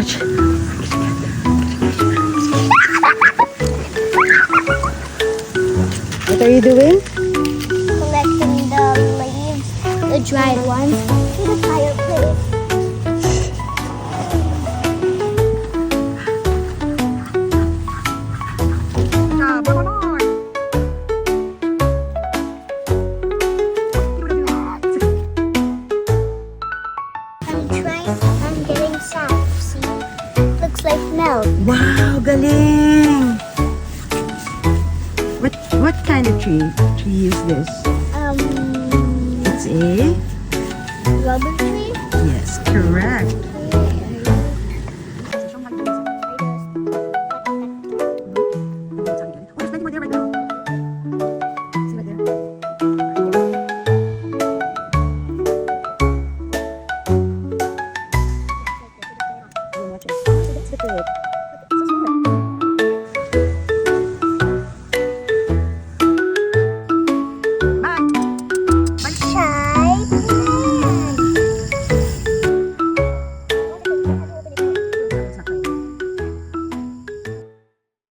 Watch. What are you doing? Collecting the leaves, the dried ones, to the fireplace. I'm getting sap. See? Looks like milk. Wow, galing! What kind of tree is this? It's a... Rubber tree? Yes, correct. That's the good.